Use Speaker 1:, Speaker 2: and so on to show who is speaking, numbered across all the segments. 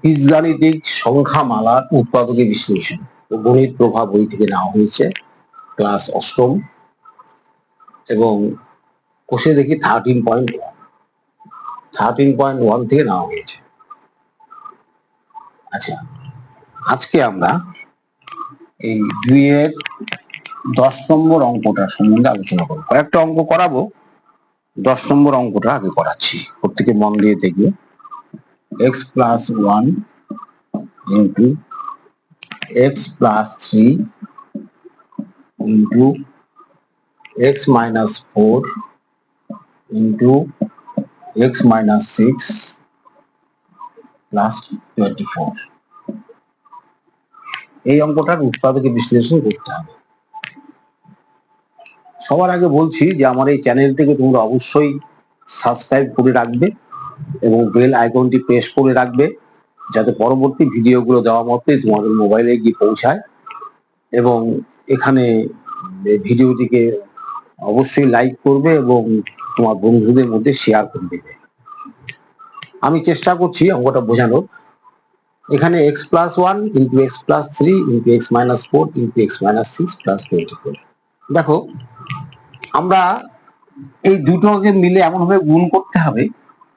Speaker 1: বীজগাণিতিক সংখ্যামালার উৎপাদকে বিশ্লেষণ ও গণিত প্রভাব বই থেকে নেওয়া হয়েছে, ক্লাস অষ্টম, এবং কোষে দেখি 13.1 থেকে নেওয়া হয়েছে। আচ্ছা, আজকে আমরা এই 2-এর 10 নম্বর অঙ্কটা সম্বন্ধে আলোচনা করবো। কয়েকটা অঙ্ক করাবো, 10 নম্বর অঙ্কটা আগে করাচ্ছি, প্রত্যেকে মন দিয়ে দেখবে। x+1 into x+3 into x-4 into x-6 plus 24। এই অঙ্কটার উৎপাদকে বিশ্লেষণ করতে হবে। সবার আগে বলছি যে আমার এই চ্যানেলটিকে তোমরা অবশ্যই সাবস্ক্রাইব করে রাখবে এবং বেল আইকনটি প্রেস করে রাখবে, যাতে পরবর্তী ভিডিওগুলো দেওয়া মাত্রই তোমাদের মোবাইলে গিয়ে পৌঁছায়। এবং এখানে ভিডিওটিকে অবশ্যই লাইক করবে এবং তোমার বন্ধুদের মধ্যে শেয়ার করে দেবে। আমি চেষ্টা করছি অঙ্কটা বোঝানোর। এখানে x+1 into x+3 into x-4 into x-6 plus 24। দেখো, আমরা এই দুটোকে মিলে এমন ভাবে গুণ করতে হবে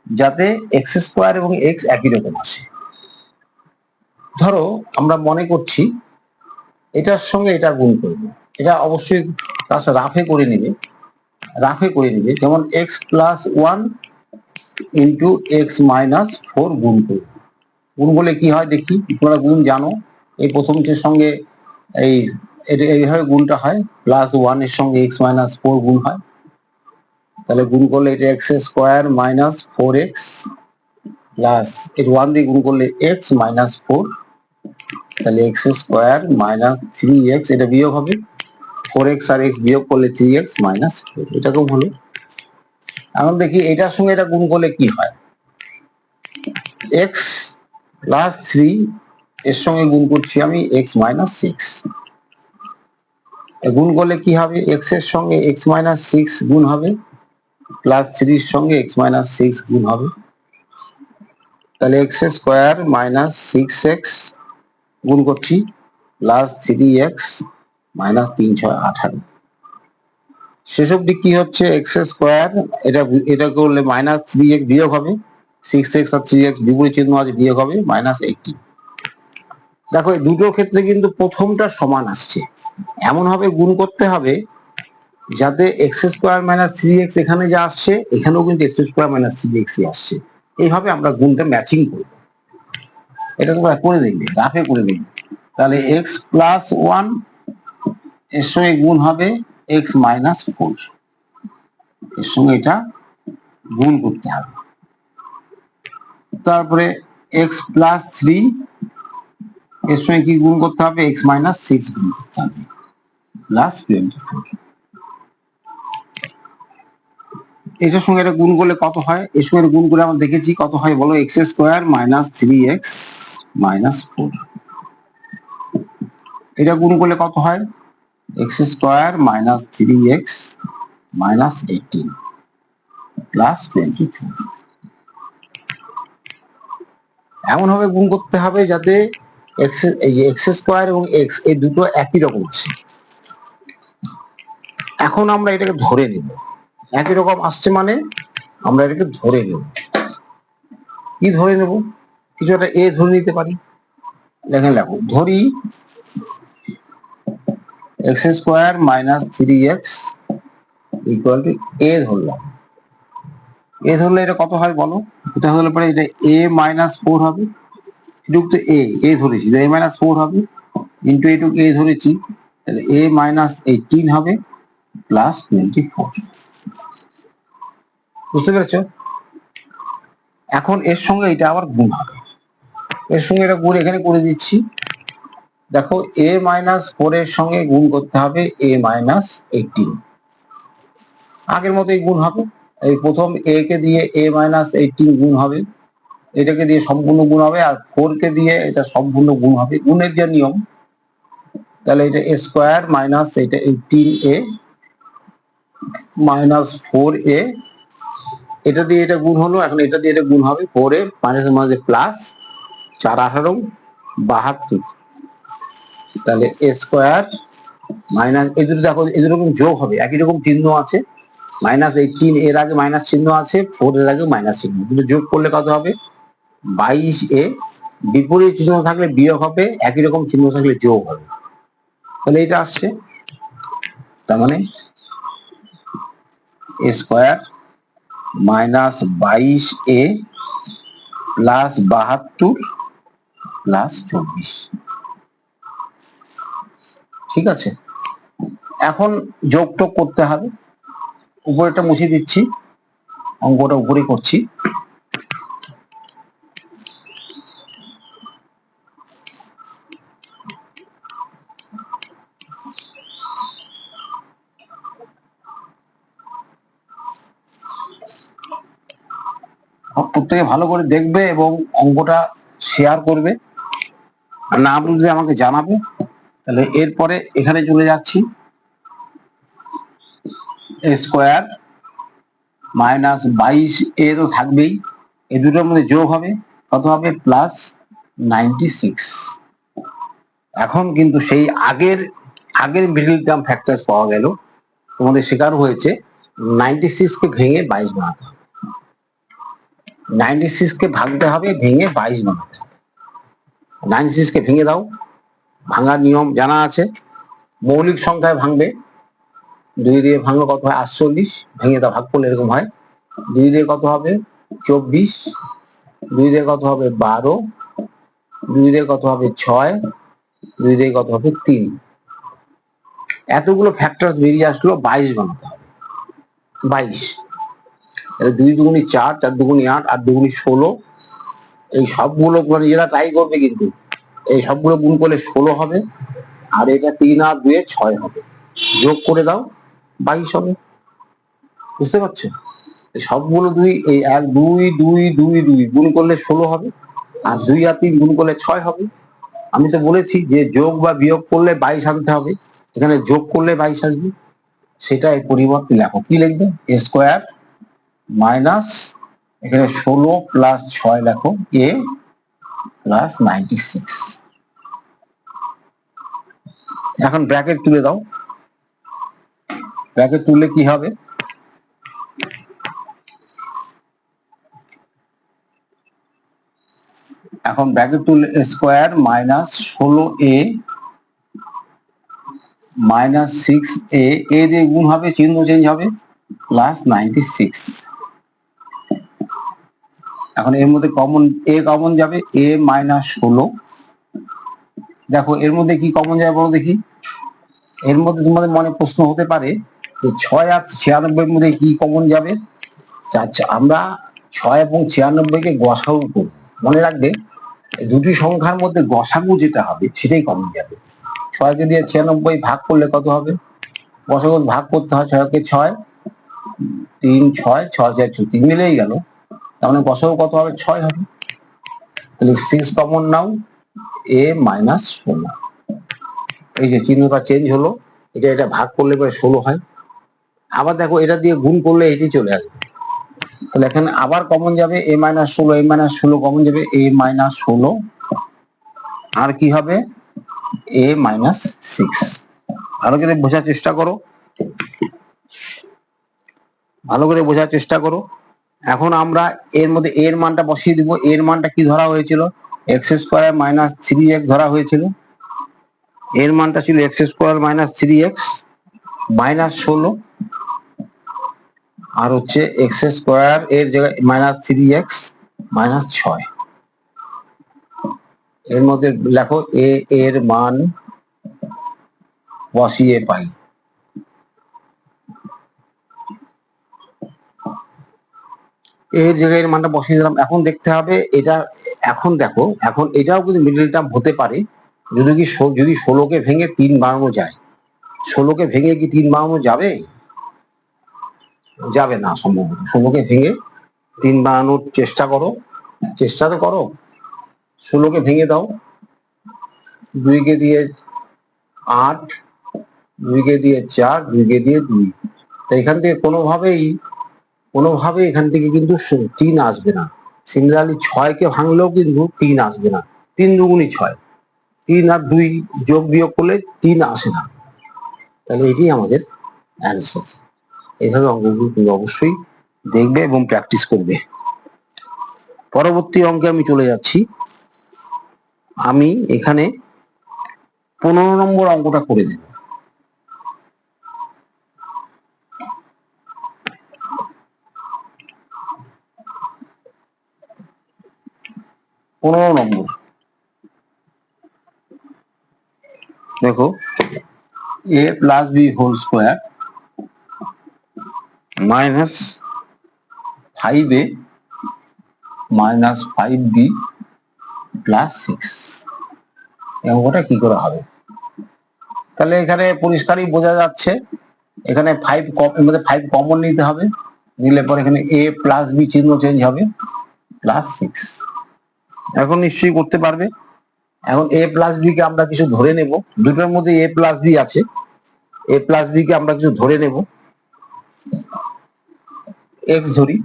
Speaker 1: যাতে x² এবং x একই রকম আসে। ধরো আমরা মনে করছি এটার সঙ্গে এটা গুণ করবো, এটা অবশ্যই রাফে করে নিবে, যেমন x+1 into x-4 গুণ করবো। গুণ করলে কি হয় দেখি, তোমরা গুণ জানো, এই প্রথমটির সঙ্গে এইভাবে গুণটা হয়, +1 এর সঙ্গে x-4 গুণ হয়, তাহলে গুণ করলে এটা x² - 4x প্লাস এর 1 দিয়ে গুণ করলে x-4, তাহলে x² - 3x, এটা বিয়োগ হবে, 4x আর x বিয়োগ করলে 3x - 4, এটাকেও হলো। এখন দেখি এটার সঙ্গে এটা গুণ করলে কি হয়, x+3 এর সঙ্গে গুণ করছি আমি x-6, গুণ করলে কি হবে, x এর সঙ্গে x-6 গুণ হবে, +3 এর সঙ্গে x-6 গুণ হবে, তাহলে x² - 6x গুণ করছি +3x - 3 6 18। শেষ অবধি কি হচ্ছে, x² এটা করলে -3x বিয়োগ হবে, 6x আর 3x বিপরীত চিহ্ন আছে, বিয়োগ হবে -18। দেখো এই দুটোর ক্ষেত্রে কিন্তু প্রথমটা সমান আসছে, এমন ভাবে গুণ করতে হবে যাতে x² - 3x এখানে যা আসছে এখানেও কিন্তু x² - 3x আসছে। এইভাবে আমরা গুণটা ম্যাচিং করব। এটা তোমরা করে দেখবে, রাফে করে দেখবে। তাহলে x+1 এর সঙ্গে গুণ হবে x-4, এর সঙ্গে এটা গুণ করতে হবে। তারপরে x+3 এর সঙ্গে কি গুণ করতে হবে, x-6 গুণ করতে হবে, +24। এটার সঙ্গে এটা গুণ করলে কত হয়, এর সঙ্গে গুণ করে আমরা দেখেছি কত হয় বলো, x² - 3x - 4, এটা গুণ করলে কত হয়, x² - 3x - 18 +24। এমন ভাবে গুণ করতে হবে যাতে x² এবং x এই দুটো একই রকম আসে। এখন আমরা এটাকে ধরে নেব, একই রকম আসছে মানে আমরা এটাকে ধরে নেব। কি ধরে নেব, কিছু একটা a ধরে নিতে পারি। দেখেন, দেখো ধরি x² - 3x = a ধরলাম। a ধরলে এটা কত হয় বলো, এটা হলে পরে এটা a-4 হবে, যুক্ত a ধরেছি, a-4 হবে, ইন্টু এটুকু a ধরেছি, তাহলে a-18 হবে +24। বুঝতে পেরেছ? এখন এর সঙ্গে এটা আবার গুণ হবে, এর সঙ্গে এটা গুণ এখানে করে দিচ্ছি। দেখো a-4 এর সঙ্গে গুণ করতে হবে a-18, আগের মতোই গুণ হবে। এই প্রথম a কে দিয়ে a-18 গুণ হবে, এটাকে দিয়ে সম্পূর্ণ গুণ হবে, আর 4 কে দিয়ে এটা সম্পূর্ণ গুণ হবে, গুণের যে নিয়ম। তাহলে এটা a² - এটা 18a - 4a, এটা দিয়ে এটা গুণ হলো, এখন এটা দিয়ে এটা গুণ হবে, 4a মাঝে মাঝে প্লাস, 4×18 = 72। তাহলে এ স্কোয়ার মাইনাস, এই দুটো দেখো এই দুটো যোগ হবে, একই রকম চিহ্ন আছে, -18 এর আগে মাইনাস চিহ্ন আছে, 4 এর আগে মাইনাস চিহ্ন, দুটো যোগ করলে কত হবে 22a। বিপরীত চিহ্ন থাকলে বিয়োগ হবে, একই রকম চিহ্ন থাকলে যোগ হবে। তাহলে এটা আসছে, তার মানে এ স্কোয়ার -22a + 72 + 24। ঠিক আছে, এখন যোগটোগ করতে হবে। উপরেটা মুছে দিচ্ছি, অঙ্কটা উপরে করছি। প্রত্যেকে ভালো করে দেখবে এবং অঙ্কটা শেয়ার করবে, না বুঝলে আমাকে জানাবে। তাহলে এরপরে এখানে চলে যাচ্ছি, এ স্কোয়ার -22a তো থাকবেই, এই দুটোর মধ্যে যোগ হবে, কত হবে +96। এখন কিন্তু সেই আগের আগের মিডল টার্ম ফ্যাক্টরস পাওয়া গেল। তোমাদের শেখানো হয়েছে 96 কে ভেঙে 22 বানাতে হবে, 96 কে ভাঙতে হবে, ভেঙে 22 বানাতে হবে। 96 কে ভেঙে দাও, ভাঙার নিয়ম জানা আছে, মৌলিক সংখ্যায় ভাঙবে। 2 দিয়ে ভাঙলে কত হয় 48, ভেঙে দাও, ভাগ করলে এরকম হয়। 2 দিয়ে কত হবে 24, 2 দিয়ে কত হবে 12, 2 দিয়ে কত হবে 6, 2 দিয়ে কত হবে 3। এতগুলো ফ্যাক্টরস বেরিয়ে আসলো, 22 বানাতে হবে, 22। 2 দুগুণি 4, 4 দুগুণি 8, 8 দুগুণি 16। এই সবগুলো নিজেরা ট্রাই করবে, কিন্তু এই সবগুলো গুণ করলে 16 হবে, আর এটা 3 আর 2 6 হবে, যোগ করে দাও 22 হবে। বুঝতে পারছো? সবগুলো 2, এই 1 2 2 2 2 গুণ করলে 16 হবে, আর 2 আর 3 গুণ করলে 6 হবে। আমি তো বলেছি যে যোগ বা বিয়োগ করলে 22 আনতে হবে, এখানে যোগ করলে 22 আসবে। সেটা এই পরিবর্তে লেখো, কি লিখবে এ স্কোয়ার মাইনাস, এখানে 16 + 6 লেখো, a + 96। এখন ব্র্যাকেট তুলে দাও, ব্র্যাকেট তুললে কি হবে, এখন ব্র্যাকেট তুললে স্কোয়ার -16a -6a, এ দিয়ে গুণ হবে, চিহ্ন চেঞ্জ হবে, +96। এখন এর মধ্যে কমন, এ কমন যাবে, a -16। দেখো এর মধ্যে কি কমন যাবে বলো দেখি, এর মধ্যে তোমাদের মনে প্রশ্ন হতে পারে যে 6 আর 96 এর মধ্যে কি কমন যাবে। আচ্ছা, আমরা 6 এবং 96 কে গসাগু করব, মনে রাখবে এই দুটি সংখ্যার মধ্যে গসাগু যেটা হবে সেটাই কমন যাবে। 6 কে দিয়ে 96 ভাগ করলে কত হবে, গসাগু ভাগ করতে হয়, 6 কে 6, 3 6, 6 4 3 মিলেই গেল, তার মানে গসাগু কত হবে 6 হবে। তাহলে 6 কমন নাও, a -16। এই যে চিহ্নটা চেঞ্জ হলো, এটা ভাগ করলে পরে 16 হয়। আবার দেখো এটা দিয়ে গুণ করলে এটি চলে আসবে, তাহলে এখানে আবার কমন যাবে a -16, a -16 কমন যাবে, a -16, আর কি হবে a -6। ভালো করে বোঝার চেষ্টা করো, ভালো করে বোঝার চেষ্টা করো। এখন আমরা এর মধ্যে এর মানটা বসিয়ে দিব। এর মানটা কি ধরা হয়েছিল, x² -3x ধরা হয়েছিল। এর মানটা ছিল x² -3x -16, আর হচ্ছে x² এর জায়গায় -3x -6। এর মধ্যে লেখো a এর মান বসিয়ে পাই। এর জায়গায় মানটা বসিয়ে দিলাম। এখন দেখতে হবে এটা, এখন দেখো, এখন এটাও কিন্তু মিডল টার্ম হতে পারে, যদি 16 কে ভেঙে 3 বানানো যায়। 16 কে ভেঙে কি 3 বানানো যাবে? যাবে না সম্ভবত। 16 কে ভেঙে 3 বানানোর চেষ্টা করো, চেষ্টা তো করো। 16 কে ভেঙে দাও, 2 কে দিয়ে 8, 2 কে দিয়ে 4, 2 কে দিয়ে 2। তো এখান থেকে কোনোভাবেই এখান থেকে কিন্তু 3 আসবে না। সিমিলারলি 6 কে ভাঙলেও কিন্তু 3 আসবে না। তিন দুগুণী 6, 3 আর 2 যোগ বিয়োগ করলে 3 আসে না, তাহলে এটি আমাদের অ্যান্সার। এইভাবে অঙ্কগুলো তুমি অবশ্যই দেখবে এবং প্র্যাকটিস করবে। পরবর্তী অঙ্কে আমি চলে যাচ্ছি। আমি এখানে 15 নম্বর অঙ্কটা করে দেব। 15 নম্বর দেখো, a plus B whole square minus 5a minus 5b plus 6, এই অঙ্কটা কি করে হবে? তাহলে এখানে পরিষ্কারই বোঝা যাচ্ছে, এখানে 5 কমন নিতে হবে, নিলে পরে এখানে a প্লাস বি চিহ্ন চেঞ্জ হবে, প্লাস 6। এখন নিশ্চয়ই করতে পারবে। এখন a প্লাস বি কে আমরা কিছু ধরে নেব, দুটোর মধ্যে a প্লাস বি আছে, a প্লাস বি কে আমরা কিছু ধরে নেব, x ধরি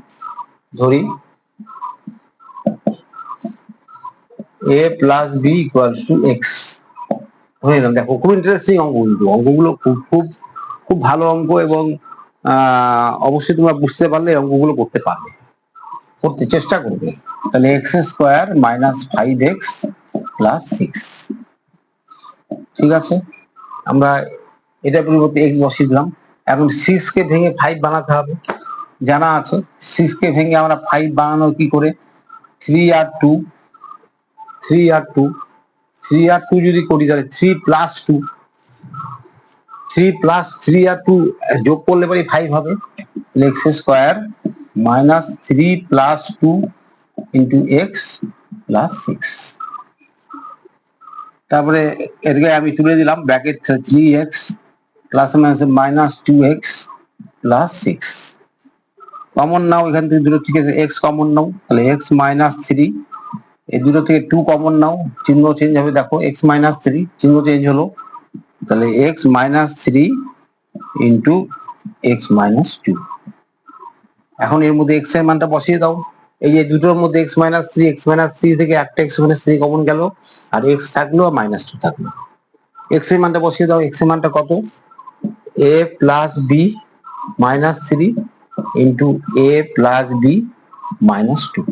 Speaker 1: a plus B equals to X ধরে নিলাম। দেখো খুব ইন্টারেস্টিং অঙ্ক, কিন্তু অঙ্কগুলো খুব খুব খুব ভালো অঙ্ক, এবং অবশ্যই তোমরা বুঝতে পারলে অঙ্কগুলো করতে পারবে, করতে চেষ্টা করবে। তাহলে x square minus 5x plus 6, ঠিক আছে। আমরা এটা পরিবর্তে এক্স বসিয়ে দিলাম। এখন 6 কে ভেঙে 5 বানাতে হবে, জানা আছে 6 কে ভেঙে আমরা 5 বানানো কি করে, 3 আর 2 যদি করি তাহলে 3 প্লাস 2, 3 প্লাস 3 আর 2 যোগ করলে পরে 5 হবে। X square minus 3 plus 2 into x plus 6, তারপরে এটাকে আমি তুলে দিলাম bracket 3x plus minus 2x plus 6, common নাও এখান থেকে দুটো, ঠিক আছে, x কমন নাও, তাহলে x মাইনাস 3, এই দুটো থেকে 2 কমন নাও, চিহ্ন চেঞ্জ হবে, দেখো x মাইনাস 3 চিহ্ন চেঞ্জ হলো, তাহলে x minus 3 into x minus 2। এখন এর মধ্যে x এর মানটা বসিয়ে দাও, এই যে দুটোর মধ্যে x মাইনাস 3 থেকে একটা x মাইনাস 3 কমন গেল, আর x থাকলো আর মাইনাস 2 থাকলো। x এর মানটা বসিয়ে দাও, x এর মানটা কত, a plus B minus 3 into a plus B minus 2,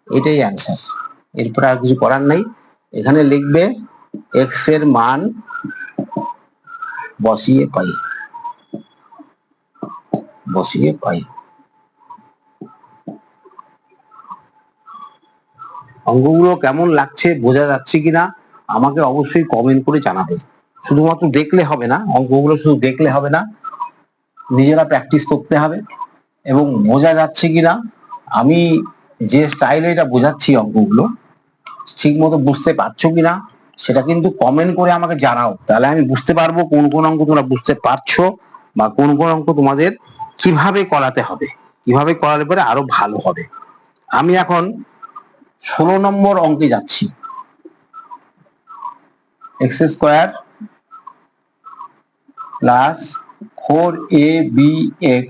Speaker 1: এটাই অ্যান্সার। এরপর আর কিছু করার নাই, এখানে লিখবে x এর মান বসিয়ে পাই। অঙ্কগুলো কেমন লাগছে, বোঝা যাচ্ছে কিনা আমাকে অবশ্যই কমেন্ট করে জানাবে। শুধুমাত্র দেখলে হবে না, অঙ্কগুলো শুধু দেখলে হবে না, নিজেরা প্র্যাকটিস করতে হবে, এবং বোঝা যাচ্ছে কিনা, আমি যে স্টাইলে এটা বোঝাচ্ছি অঙ্কগুলো ঠিক মতো বুঝতে পারছো কিনা সেটা কিন্তু কমেন্ট করে আমাকে জানাও, তাহলে আমি বুঝতে পারবো কোন কোন অঙ্ক তোমরা বুঝতে পারছো, বা কোন কোন অঙ্ক তোমাদের কিভাবে করাতে হবে, কিভাবে করালে পরে আরো ভালো হবে। আমি এখন 16 নম্বর অঙ্কে যাচ্ছি। X square plus 4ab(x)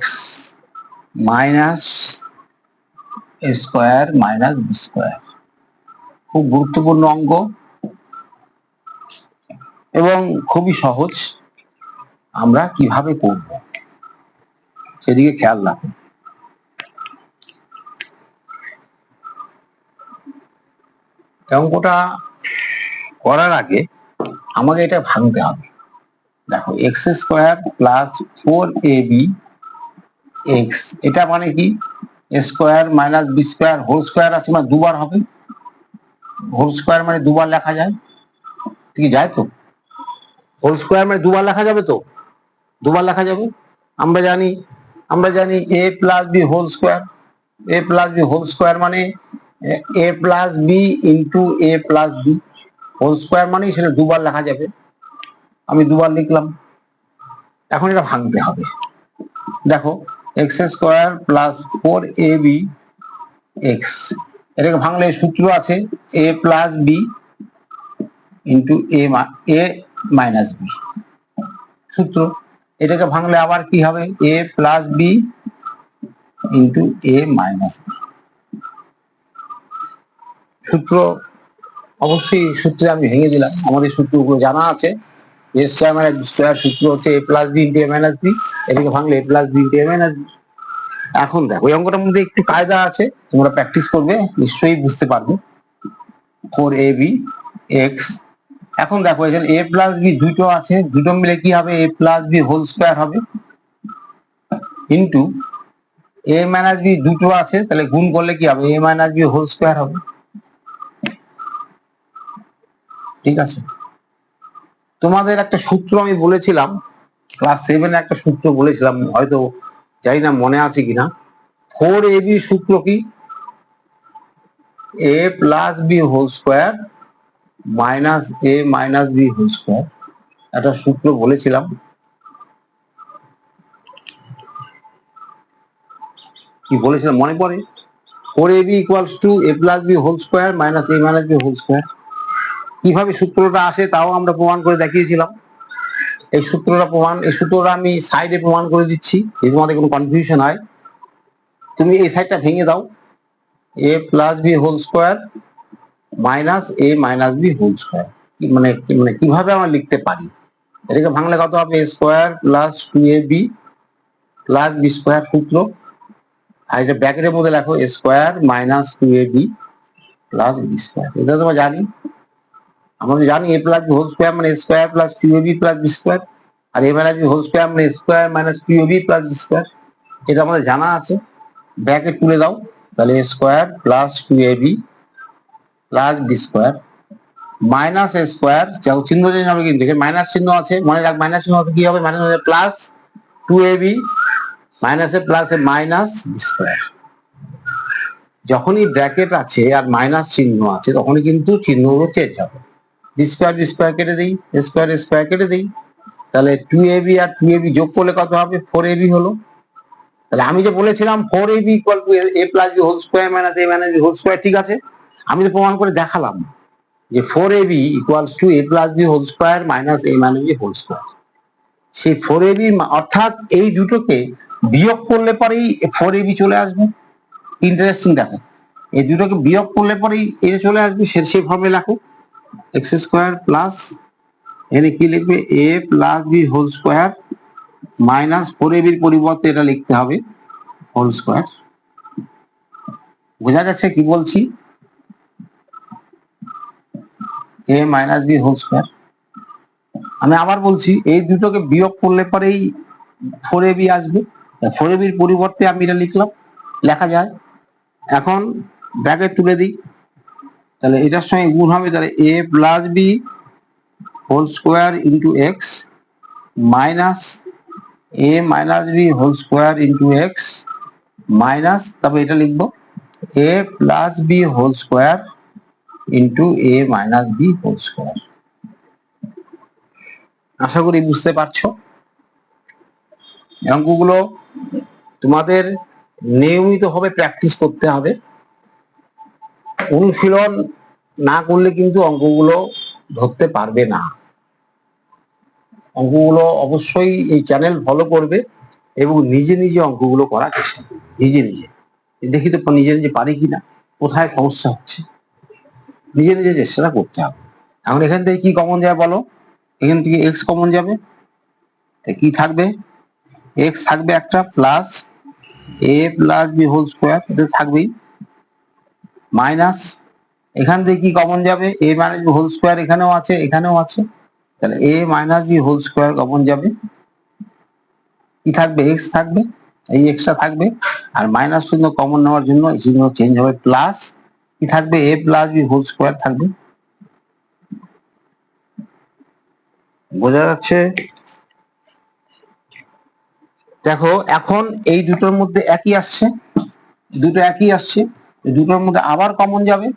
Speaker 1: minus square minus B square, খুব গুরুত্বপূর্ণ অঙ্ক এবং খুবই সহজ। আমরা কিভাবে করব সেদিকে খেয়াল রাখুন। অঙ্কটা করার আগে আমাকে এটা ভাঙতে হবে। দেখো এক্স স্কোয়ার প্লাস 4ab(x), এটা মানে কি, square minus B square whole square আছে, মানে দুবার হবে, হোল স্কোয়ার মানে দুবার লেখা যায়, ঠিক যায় তো, হোল স্কোয়ার মানে দুবার লেখা যাবে, তো দুবার লেখা যাবে। আমরা জানি a plus B whole square মানে a plus B into a plus B whole square, মানে সেটা দুবার লেখা যাবে, আমি দুবার লিখলাম। এখন এটা ভাঙতে হবে। দেখো এক্স স্কোয়ার প্লাস 4ab(x), এটাকে ভাঙলে সূত্র আছে a plus B into a minus B, সূত্র। এটাকে ভাঙলে আবার কি হবে, a plus B into a minus B, সূত্র অবশ্যই সূত্রে আমি ভেঙে দিলাম, আমাদের সূত্রগুলো জানা আছে। এ স্কোয়ার মাইনাস বি স্কোয়ার সূত্র হচ্ছে এ প্লাস বি ইন্টু এ মাইনাস বি, এদিকে ভাঙলে এ প্লাস বি ইন্টু এ মাইনাস বি। এখন দেখো এই অঙ্কটার মধ্যে একটু কায়দা আছে, তোমরা প্র্যাকটিস করবে নিশ্চয়ই বুঝতে পারবে। 4ab x, এখন দেখো এখানে a প্লাস বি দুটো আছে, দুটো মিলে কি হবে, a plus B whole square হবে, ইন্টু a মাইনাস বি দুটো আছে, তাহলে গুণ করলে কি হবে, a minus B whole square হবে। ঠিক আছে, তোমাদের একটা সূত্র আমি বলেছিলাম, ক্লাস 7 একটা সূত্র বলেছিলাম, হয়তো জানি না মনে আছে কিনা। 4ab সূত্র কি, a plus B whole square minus a minus B whole square, একটা সূত্র বলেছিলাম। কি বলেছিলাম মনে পড়ে? 4ab equals to a plus B whole square minus a minus B whole square. কিভাবে সূত্রটা আসে তাও আমরা প্রমাণ করে দেখিয়েছিলাম। এই সূত্রটা আমি সাইডে প্রমাণ করে দিচ্ছি, যদি তোমাদের কোনো কনফিউশন হয়। তুমি এই সাইডটা ভেঙে দাও, a plus B whole square minus a minus B whole square. মানে কিভাবে আমরা লিখতে পারি, এটাকে ভাঙলে কত হবে, a square plus 2ab plus B square সূত্র, আর এটা ব্র্যাকেটের মধ্যে লেখো a square minus 2ab plus B square. এটা তোমরা জানি, আমরা জানি a plus B whole square মানে a square plus 2ab plus B square, আর a minus B whole square মানে a square minus 2ab plus B square. এটা আমাদের জানা আছে, ব্র্যাকেট তুলে দাও, তাহলে a square plus 2ab plus B square minus a square, যাও চিহ্ন চেঞ্জ হবে কিন্তু এখানে মাইনাস চিহ্ন আছে, মনে রাখ মাইনাস চিহ্ন কি হবে, minus plus 2ab minus A plus A minus B square. যখনই ব্র্যাকেট আছে আর মাইনাস চিহ্ন আছে তখনই কিন্তু চিহ্নগুলো চেঞ্জ হবে। বি স্কোয়ার কেটে দিই, স্কোয়ার কেটে দিই, তাহলে 2ab আর 2ab যোগ করলে কত হবে, 4ab হলো। তাহলে আমি যে বলেছিলাম 4ab equal to a plus B whole square minus a minus B whole square, ঠিক আছে, আমি তো প্রমাণ করে দেখালাম যে 4ab equals to a plus B whole square minus a minus B whole square. সেই 4ab অর্থাৎ এই দুটোকে বিয়োগ করলে পরেই 4ab চলে আসবে। ইন্টারেস্টিং দেখো, এই দুটোকে বিয়োগ করলে পরেই এ চলে আসবে, সেভাবে লেখো এক্স স্কোয়ার প্লাস, এখানে কি লিখবে, a plus B whole square minus 4ab এর পরিবর্তে এটা লিখতে হবে হোল স্কোয়ার। বোঝা যাচ্ছে কি বলছি, a minus B whole square. আমি আবার বলছি, এই দুটোকে বিয়োগ করলে পরেই 4ab আসবে, 4ab এর পরিবর্তে আমি এটা লিখলাম, লেখা যায়। এখন ব্র্যাকেট তুলে দিই, তাহলে এটার সঙ্গে গুণ হবে, তাহলে a plus B whole square into x minus a minus B whole square into x minus, তারপর এটা লিখবো a plus B whole square into a minus B whole square. আশা করি বুঝতে পারছো। অঙ্কগুলো তোমাদের নিয়মিতভাবে প্র্যাকটিস করতে হবে, অনুশীলন না করলে কিন্তু অঙ্কগুলো ধরতে পারবে না। অঙ্কগুলো অবশ্যই এই চ্যানেল ফলো করবে এবং নিজে নিজে অঙ্কগুলো করার চেষ্টা করবে, নিজে নিজে দেখি তো নিজে পারি কিনা, কোথায় সমস্যা হচ্ছে, নিজে নিজে চেষ্টাটা করতে হবে। এখন এখান থেকে কি কমন যায় বলো, এখান থেকে এক্স কমন যাবে, কি থাকবে, এক্স থাকবে একটা, plus a plus B whole square, এটা থাকবেই, মাইনাস এখান থেকে কি কমন যাবে, a minus B whole square এখানেও আছে এখানেও আছে, তাহলে a minus B whole square common যাবে, কি থাকবে, এক্স থাকবে, এই এক্সটা থাকবে, আর মাইনাস চিহ্ন কমন নেওয়ার জন্য এই চিহ্ন চেঞ্জ হবে, প্লাস কি থাকবে, a plus B whole square থাকবে। বোঝা যাচ্ছে? দেখো এখন এই দুটোর মধ্যে একই আসছে, দুটো একই আসছে, এই দুটোর মধ্যে আবার কমন যাবে,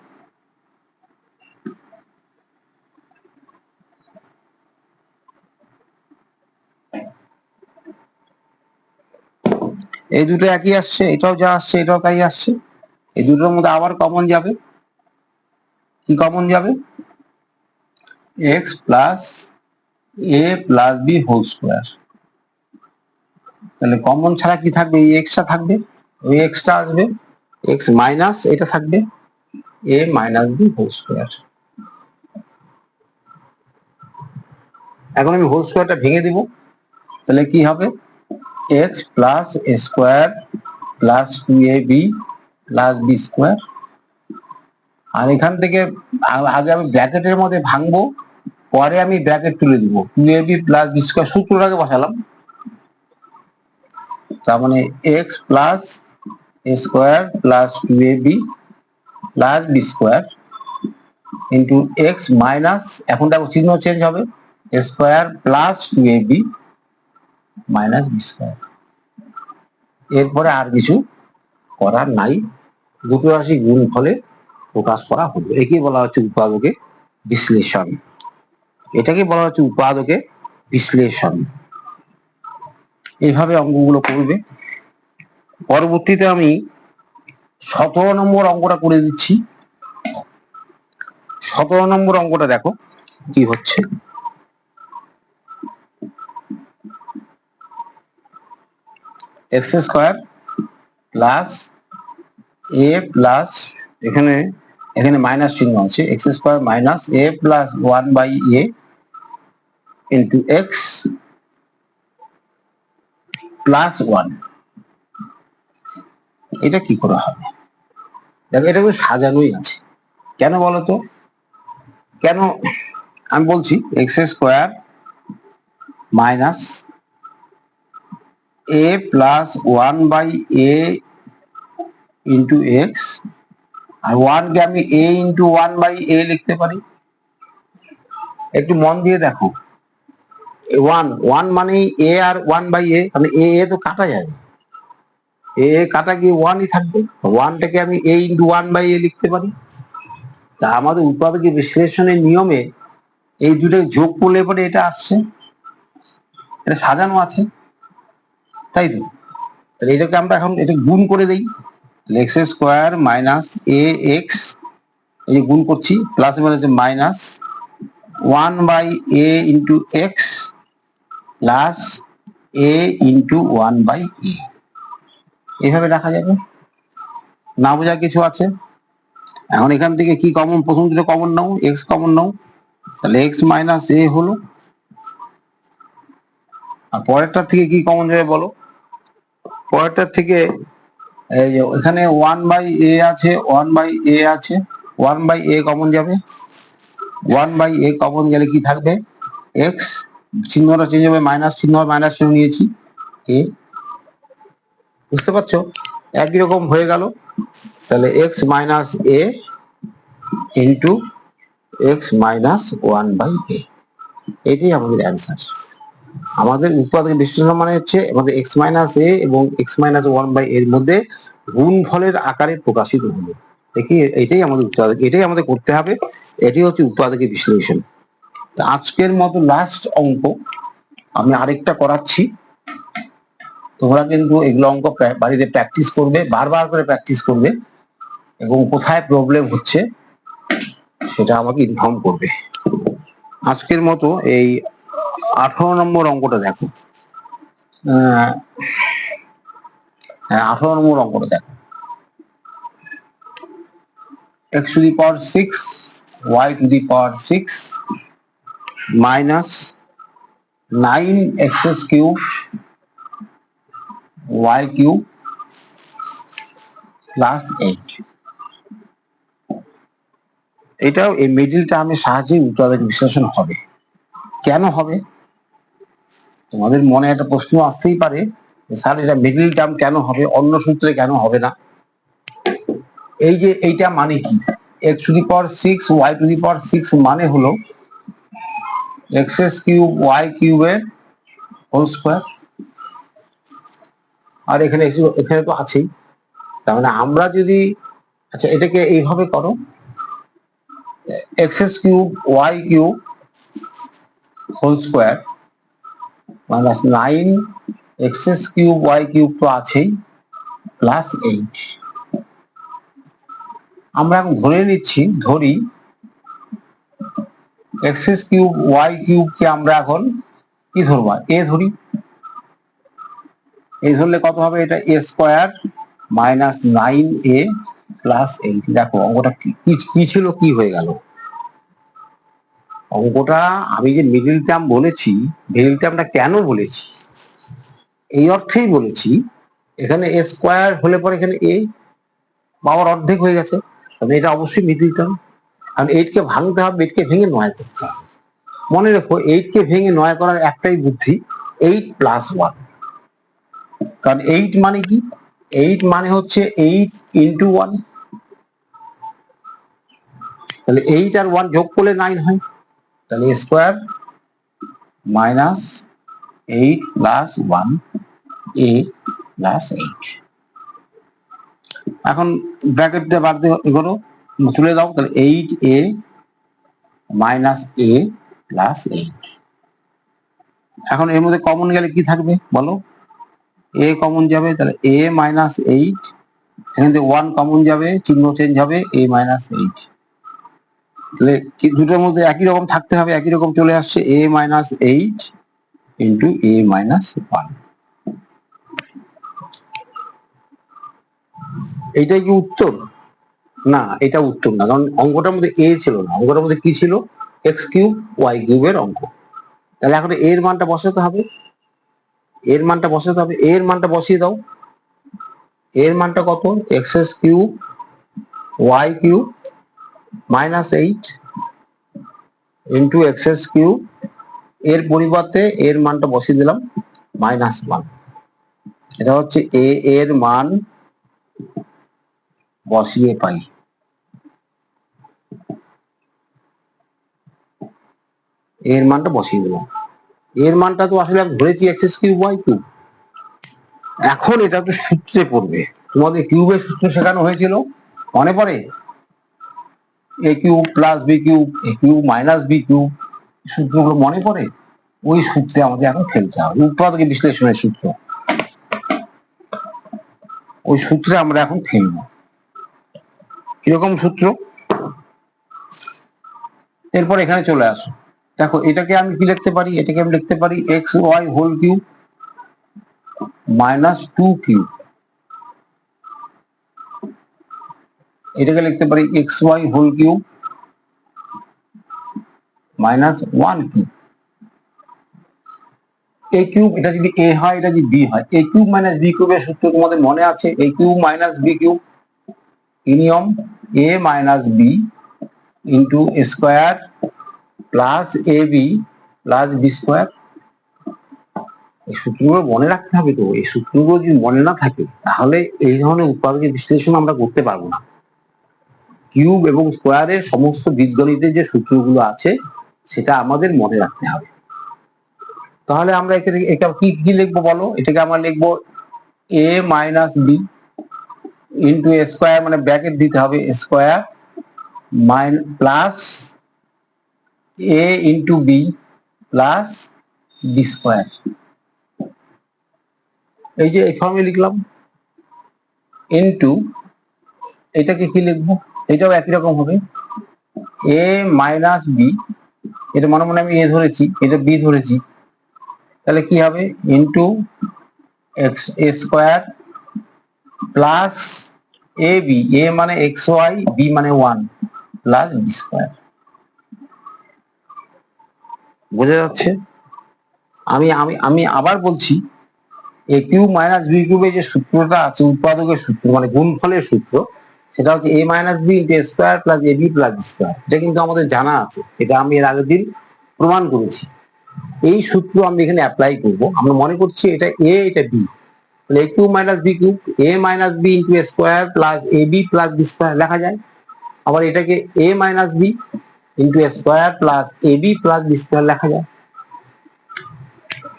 Speaker 1: এই দুটো একই আসছে, এটাও যা আসছে এটাও তাই আসছে, এই দুটোর মধ্যে আবার কমন যাবে, কি কমন যাবে, x plus A plus B whole square. তাহলে কমন ছাড়া কি থাকবে, এই এক্সটা থাকবে, ওই এক্সটা আসবে, এক্স মাইনাস এটা থাকবে, এ মাইনাস বি হোল স্কোয়ার। এখন আমি হোল স্কোয়ারটা ভেঙে দিব, তাহলে কি হবে x plus A square plus 2ab plus B square. আর এখান থেকে আগে আমি ব্র্যাকেটের মধ্যে ভাঙবো, পরে আমি ব্র্যাকেট তুলে দিব, 2ab প্লাস বি স্কোয়ার সূত্রটাকে বসালাম, তার মানে x plus A square plus 2ab plus B square into x minus, এখন দেখো চিহ্ন চেঞ্জ হবে, A square plus 2ab minus B square. এরপরে আর কিছু করার নাই, দুটো রাশি গুণ ফলে প্রকাশ করা হলো। একে বলা হচ্ছে উৎপাদকে বিশ্লেষণ, এটাকে বলা হচ্ছে উৎপাদকে বিশ্লেষণ। এইভাবে অঙ্কগুলো করবে। পরবর্তীতে আমি 17 নম্বর অঙ্কটা করে দিচ্ছি। 17 নম্বর অঙ্কটা দেখো কি হচ্ছে। X square plus A plus, এখানে এখানে মাইনাস চিহ্ন আছে, x square minus A plus 1/a into x plus 1। এটা কি করে হবে? দেখো এটা তো সাজানোই আছে, কেন বলতো? কেন আমি বলছি, x square minus A plus 1/a into x, আর 1 কে আমি a ইন্টু 1/a লিখতে পারি। একটু মন দিয়ে দেখো, 1 মানে a আর 1/a, মানে a তো কাটা যাবে, a কাটা গিয়ে 1ই থাকবে, 1টাকে আমি a ইন্টু 1/a লিখতে পারি। তা আমাদের উৎপাদকের বিশ্লেষণের নিয়মে এই দুটোকে যোগ করলে পরে এটা আসছে, এটা সাজানো আছে, তাই তো? তাহলে এটাকে আমরা এখন এটা গুণ করে দেই, এক্স স্কোয়ার মাইনাস এ এক্স, এই যে গুণ করছি, plus minus 1/a into x plus a into 1/a, এইভাবে রাখা যাবে। না বোঝার কিছু আছে? এখন এখান থেকে কি কমন, প্রথম দুটো কমন নাও, এক্স কমন নাও, তাহলে এক্স মাইনাস এ হলো, আর পরেরটার থেকে কি কমন যাবে বলো? পরেরটার থেকে এই যে এখানে 1/a আছে, 1/a আছে, 1/a কমন যাবে, 1/a কমন গেলে কি থাকবে, এক্স, চিহ্নটা চেঞ্জ হবে, মাইনাস চিহ্ন, মাইনাস চিহ্ন নিয়েছি, এ। বুঝতে পারছো? একই রকম হয়ে গেল। তাহলে এক্স মাইনাস এ ইন্টু এক্স মাইনাস 1/a, এটাই আমাদের অ্যান্সার। আমাদের উৎপাদক বিশ্লেষণ মানে হচ্ছে আমাদের এক্স মাইনাস এ এবং এক্স মাইনাস 1/a এর মধ্যে গুণফলের আকারে প্রকাশিত হলো। এটাই আমাদের উৎপাদক, এটাই আমাদের করতে হবে, এটাই হচ্ছে উৎপাদকের বিশ্লেষণ। তো আজকের মতো লাস্ট অঙ্ক আমি আরেকটা করাচ্ছি, তোমরা কিন্তু এগুলো অঙ্ক বাড়িতে প্র্যাকটিস করবে, বারবার করে প্র্যাকটিস করবে, এবং কোথায় প্রবলেম হচ্ছে সেটা আমাকে ইনফর্ম করবে। আজকের মতো এই 18 নম্বর অঙ্কটা দেখো, 18 নম্বর অঙ্কটা দেখো, x to the power 6 y to the power 6 minus 9x cube y cube plus 8। এটাও এই মিডিল টার্মের সাহায্যে উৎপাদক বিশ্লেষণ হবে। কেন হবে? তোমাদের মনে একটা প্রশ্ন আসতেই পারে, স্যার এটা মিডিল টার্ম কেন হবে, অন্য সূত্রে কেন হবে না? এই যে এইটা মানে কি, x to the power 6 y to the power 6 মানে হলো x কিউব y কিউবের হোল স্কোয়ার, আর এখানে এখানে তো আছেই। তার মানে আমরা যদি, আচ্ছা এটাকে এইভাবে করো, x cube y cube whole square minus 9x cube y cube তো আছেই প্লাস 8। আমরা এখন ধরে নিচ্ছি, ধরি x কিউব y কিউব কে আমরা এখন কি ধরবো, a ধরি। এই ধরলে কত হবে, এটা a square minus 9a plus 8। দেখো অঙ্কটা কি ছিল, কি হয়ে গেল, অঙ্কটা আমি যে মিডিল টার্ম বলেছি, মিডিল টার্মটা কেন বলেছি এই অর্থেই বলেছি, এখানে এ স্কোয়ার হলে পরে এখানে এ পাওয়ার অর্ধেক হয়ে গেছে, তবে এটা অবশ্যই মিডিল টার্ম। কারণ 8 কে ভাঙতে হবে, 8 কে ভেঙে 9 করতে হবে। মনে রেখো 8 কে ভেঙে 9 করার একটাই বুদ্ধি, 8 + 1। কারণ 8 মানে কি, 8 মানে হচ্ছে 8 × 1, তাহলে 8 আর 1 যোগ করলে 9 হয়। তাহলে স্কোয়ার মাইনাস 8 + 1 a + 8। এখন ব্র্যাকেটটা বাদ দিয়ে এগুলো তুলে দাও, তাহলে 8a - a + 8। এখন এর মধ্যে কমন গেলে কি থাকবে বলো, a কমন যাবে, তাহলে a - 8, এখান থেকে 1 কমন যাবে, চিহ্ন চেঞ্জ হবে, a - 8। তাহলে দুটোর মধ্যে একই রকম থাকতে হবে, একই রকম চলে আসছে, a - 8 × a - 1। এইটাই কি উত্তর? না, এটা উত্তর না, কারণ অঙ্কটার মধ্যে a ছিল না, অঙ্কটার মধ্যে কি ছিল, x³ y³ এর অঙ্ক। তাহলে এখন এর মানটা বসাতে হবে, এর মানটা বসাতে হবে, এর মানটা বসিয়ে দাও। এর মানটা কত, x³ y³ -8 × x³ এর পরিবর্তে এর মানটা বসিয়ে দিলাম -1। এটা হচ্ছে a এর মান বসিয়ে পাই। এর মানটা বসিয়ে দিলাম, এর মানটা তো আসলে আমি ধরেছি x³ y³। এখন এটা তো সূত্রে পড়বে, তোমাদের কিউবের সূত্র শেখানো হয়েছিল, মনে পড়ে? a³ + b³ a³ - b³ সূত্রগুলো মনে পড়ে? ওই সূত্রে আমাদের এখন ফেলতে হবে, উৎপাদক বিশ্লেষণের সূত্র, ওই সূত্রে আমরা এখন ফেলব। কিরকম সূত্র? এরপর এখানে চলে আসো, দেখো এটাকে আমি কি লিখতে পারি, এটাকে আমি লিখতে পারি xy³ - 2³ এটাকে লিখতে পারি xy³ - 1³। a³ এটা যদি a হয়, এটা যদি b হয়, a³ - b³ এর সূত্র তোমাদের মনে আছে, a³ - b³ নিয়ম a - b × square + ab + b²। এই সূত্রগুলো মনে রাখতে হবে। তো এই সূত্রগুলো যদি মনে না থাকে তাহলে এই ধরনের উৎপাদকের বিশ্লেষণ আমরা করতে পারবো না। কিউব এবং স্কোয়ারের সমস্ত বীজগণিতের যে সূত্রগুলো আছে সেটা আমাদের মনে রাখতে হবে। তাহলে আমরা এটা কি কি লিখবো বলো, এটাকে আমরা লিখবো a - b × স্কয়ার, মানে ব্র্যাকেট দিতে হবে, square plus a × b plus b²। এই যে এই ফর্মে লিখলাম, ইনটু এটাকে কি লিখবো, এটাও একই রকম হবে, a - b, এটা মনে মনে আমি a ধরেছি, এটা b ধরেছি, তাহলে কি হবে, into x² plus ab, a মানে xy, b মানে 1 প্লাস b²। বোঝা যাচ্ছে? আমি আমি আমি আবার বলছি, a³ - b³ এর যে সূত্রটা আছে, উৎপাদকের সূত্র মানে গুণফলের সূত্র, সেটা হচ্ছে a - b × square plus ab plus b²। এটা কিন্তু আমাদের জানা আছে, এটা আমি এর আগের দিন প্রমাণ করেছি। এই সূত্র আমি এখানে অ্যাপ্লাই করব। আমরা মনে করছি এটা a, এটা b, তাহলে a³ - b³ a - b × square plus ab plus b² লেখা যায়। আবার এটাকে a - b × square plus ab plus b² লেখা যায়।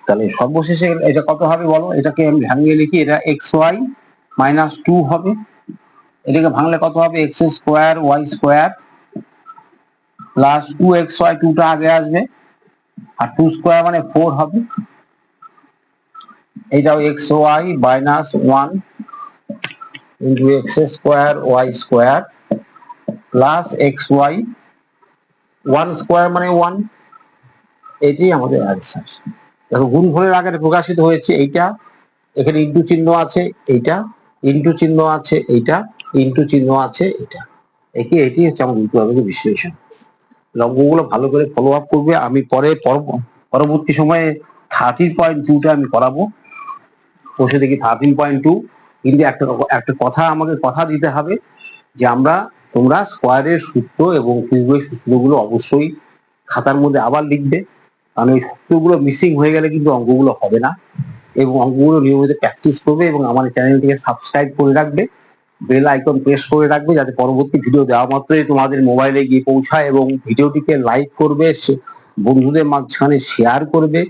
Speaker 1: তাহলে সর্বশেষে এটা কত হবে বলো, এটাকে আমি ভাঙিয়ে লিখি, এটা xy - 2 হবে, এটাকে ভাঙলে কত হবে, x² y² প্লাস 2xy, 2টা আগে আসবে, আর 2² মানে 4 হবে, এটাও xy - 1 × x² y² plus xy 1² মানে 1। এটি আমাদের অ্যান্সার। দেখো গুণফলের আকারে প্রকাশিত হয়েছে এইটা, এখানে ইন্টু চিহ্ন আছে, এইটা ইন্টু চিহ্ন আছে, এইটা ইন্টু চিহ্ন আছে, এটা এটি হচ্ছে আমাদের উৎপাদকের বিশ্লেষণ। অঙ্কগুলো ভালো করে ফলো আপ করবে। আমি পরবর্তী সময়ে 13.2টা আমি করাবো, বসে দেখি 13.2। কিন্তু একটা কথা আমাকে কথা দিতে হবে যে তোমরা স্কোয়ারের সূত্র এবং কিউবের সূত্রগুলো অবশ্যই খাতার মধ্যে আবার লিখবে, কারণ ওই সূত্রগুলো মিসিং হয়ে গেলে কিন্তু অঙ্কগুলো হবে না। এবং অঙ্কগুলো নিয়মিত প্র্যাকটিস করবে এবং আমার চ্যানেলটিকে সাবস্ক্রাইব করে রাখবে, বেল আইকন প্রেস করে রাখবে, যাতে পরবর্তী ভিডিও দেওয়া মাত্রই তোমাদের মোবাইলে গিয়ে পৌঁছায়। এবং ভিডিওটিকে লাইক করবে, বন্ধুদের মাঝখানে শেয়ার করবে।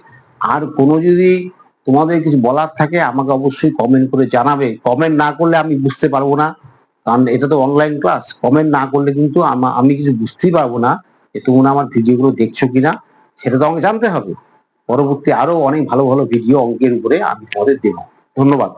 Speaker 1: আর কোনো যদি তোমাদের কিছু বলার থাকে আমাকে অবশ্যই কমেন্ট করে জানাবে। কমেন্ট না করলে আমি বুঝতে পারবো না, কারণ এটা তো অনলাইন ক্লাস। কমেন্ট না করলে কিন্তু আমি কিছু বুঝতেই পারবো না যে তোমরা আমার ভিডিওগুলো দেখছো কিনা, সেটা তো আমাকে জানতে হবে। পরবর্তী আরো অনেক ভালো ভালো ভিডিও অঙ্কের উপরে আমি তোমাদের দেবো। ধন্যবাদ।